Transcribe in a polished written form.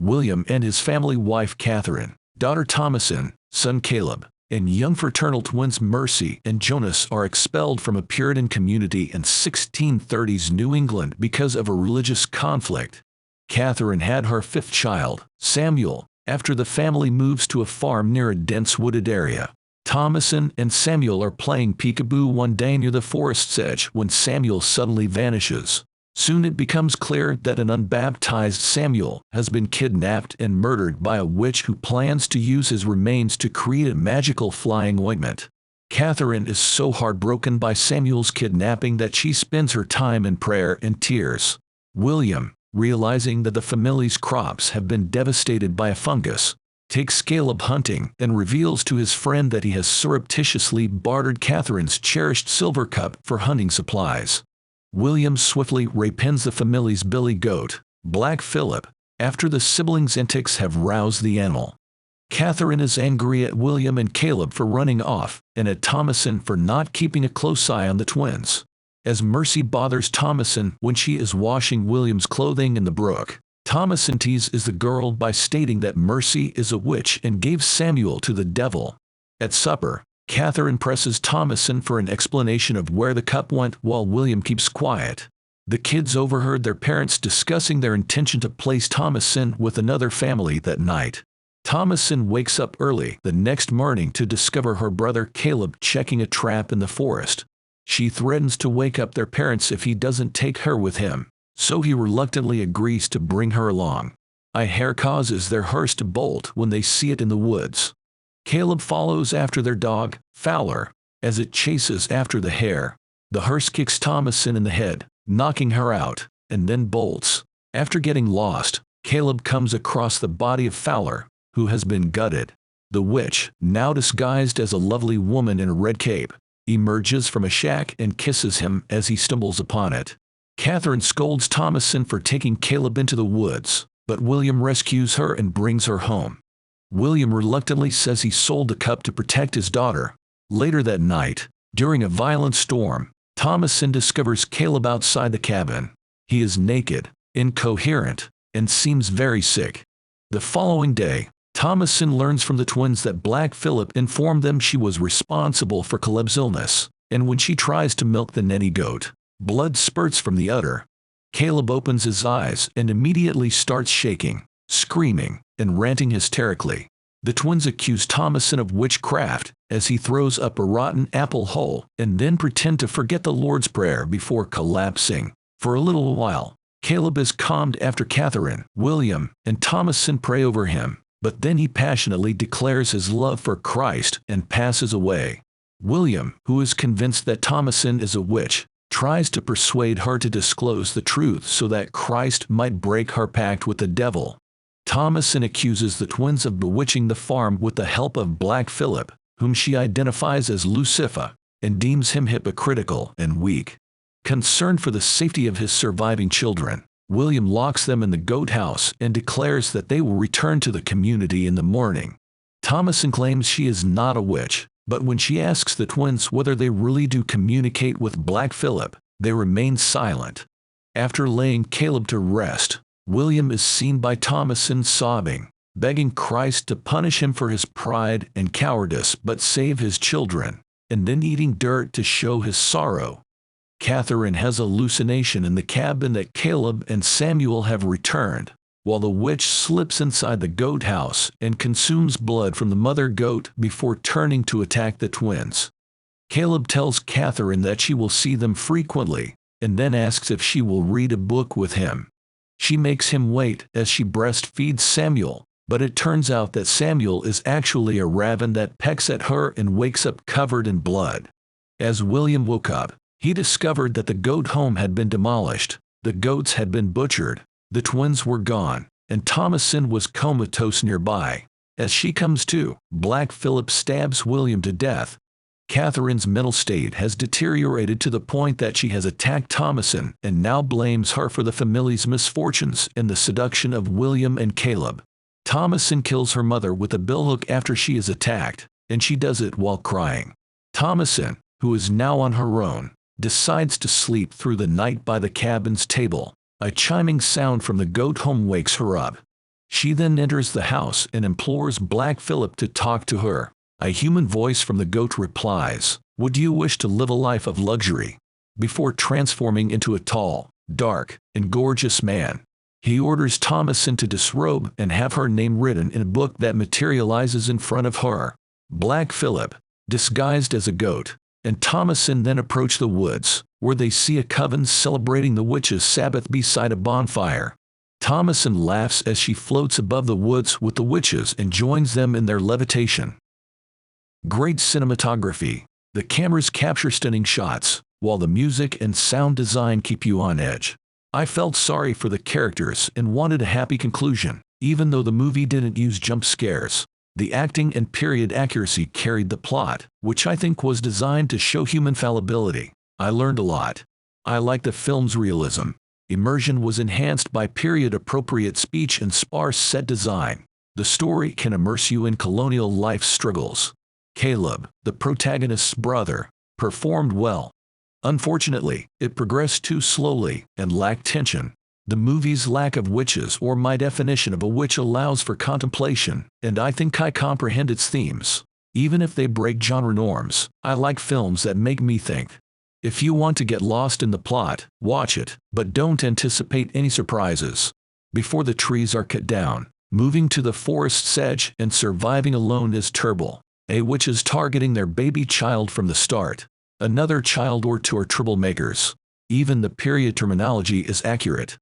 William and his family wife Catherine, daughter Thomasin, son Caleb, and young fraternal twins Mercy and Jonas are expelled from a Puritan community in 1630s New England because of a religious conflict. Catherine had her fifth child, Samuel, after the family moves to a farm near a dense wooded area. Thomasin and Samuel are playing peekaboo one day near the forest's edge when Samuel suddenly vanishes. Soon it becomes clear that an unbaptized Samuel has been kidnapped and murdered by a witch who plans to use his remains to create a magical flying ointment. Catherine is so heartbroken by Samuel's kidnapping that she spends her time in prayer and tears. William, realizing that the family's crops have been devastated by a fungus, takes Caleb hunting and reveals to his friend that he has surreptitiously bartered Catherine's cherished silver cup for hunting supplies. William swiftly rapins the family's billy goat, Black Phillip, after the siblings' antics have roused the animal. Catherine is angry at William and Caleb for running off, and at Thomasin for not keeping a close eye on the twins. As Mercy bothers Thomasin when she is washing William's clothing in the brook, Thomasin teases the girl by stating that Mercy is a witch and gave Samuel to the devil. At supper, Catherine presses Thomasin for an explanation of where the cup went while William keeps quiet. The kids overheard their parents discussing their intention to place Thomasin with another family that night. Thomasin wakes up early the next morning to discover her brother Caleb checking a trap in the forest. She threatens to wake up their parents if he doesn't take her with him, so he reluctantly agrees to bring her along. A hare causes their hearse to bolt when they see it in the woods. Caleb follows after their dog, Fowler, as it chases after the hare. The hearse kicks Thomasin in the head, knocking her out, and then bolts. After getting lost, Caleb comes across the body of Fowler, who has been gutted. The witch, now disguised as a lovely woman in a red cape, emerges from a shack and kisses him as he stumbles upon it. Catherine scolds Thomasin for taking Caleb into the woods, but William rescues her and brings her home. William reluctantly says he sold the cup to protect his daughter. Later that night, during a violent storm, Thomasin discovers Caleb outside the cabin. He is naked, incoherent, and seems very sick. The following day, Thomasin learns from the twins that Black Phillip informed them she was responsible for Caleb's illness, and when she tries to milk the nanny goat, blood spurts from the udder. Caleb opens his eyes and immediately starts shaking, screaming, and ranting hysterically. The twins accuse Thomasin of witchcraft as he throws up a rotten apple hole and then pretend to forget the Lord's Prayer before collapsing. For a little while, Caleb is calmed after Catherine, William, and Thomasin pray over him, but then he passionately declares his love for Christ and passes away. William, who is convinced that Thomasin is a witch, tries to persuade her to disclose the truth so that Christ might break her pact with the devil. Thomasin accuses the twins of bewitching the farm with the help of Black Phillip, whom she identifies as Lucifer, and deems him hypocritical and weak. Concerned for the safety of his surviving children, William locks them in the goat house and declares that they will return to the community in the morning. Thomasin claims she is not a witch, but when she asks the twins whether they really do communicate with Black Phillip, they remain silent. After laying Caleb to rest, William is seen by Thomasin sobbing, begging Christ to punish him for his pride and cowardice but save his children, and then eating dirt to show his sorrow. Catherine has a hallucination in the cabin that Caleb and Samuel have returned, while the witch slips inside the goat house and consumes blood from the mother goat before turning to attack the twins. Caleb tells Catherine that she will see them frequently, and then asks if she will read a book with him. She makes him wait as she breastfeeds Samuel, but it turns out that Samuel is actually a raven that pecks at her and wakes up covered in blood. As William woke up, he discovered that the goat home had been demolished, the goats had been butchered, the twins were gone, and Thomasin was comatose nearby. As she comes to, Black Phillip stabs William to death. Catherine's mental state has deteriorated to the point that she has attacked Thomasin and now blames her for the family's misfortunes and the seduction of William and Caleb. Thomasin kills her mother with a billhook after she is attacked, and she does it while crying. Thomasin, who is now on her own, decides to sleep through the night by the cabin's table. A chiming sound from the goat home wakes her up. She then enters the house and implores Black Phillip to talk to her. A human voice from the goat replies, "Would you wish to live a life of luxury?" Before transforming into a tall, dark, and gorgeous man. He orders Thomasin to disrobe and have her name written in a book that materializes in front of her. Black Phillip, disguised as a goat, and Thomasin then approach the woods, where they see a coven celebrating the witches' Sabbath beside a bonfire. Thomasin laughs as she floats above the woods with the witches and joins them in their levitation. Great cinematography. The cameras capture stunning shots, while the music and sound design keep you on edge. I felt sorry for the characters and wanted a happy conclusion, even though the movie didn't use jump scares. The acting and period accuracy carried the plot, which I think was designed to show human fallibility. I learned a lot. I like the film's realism. Immersion was enhanced by period-appropriate speech and sparse set design. The story can immerse you in colonial life struggles. Caleb, the protagonist's brother, performed well. Unfortunately, it progressed too slowly and lacked tension. The movie's lack of witches, or my definition of a witch, allows for contemplation, and I think I comprehend its themes. Even if they break genre norms, I like films that make me think. If you want to get lost in the plot, watch it, but don't anticipate any surprises. Before the trees are cut down, moving to the forest's edge and surviving alone is terrible. A witch is targeting their baby child from the start. Another child or two are troublemakers. Even the period terminology is accurate.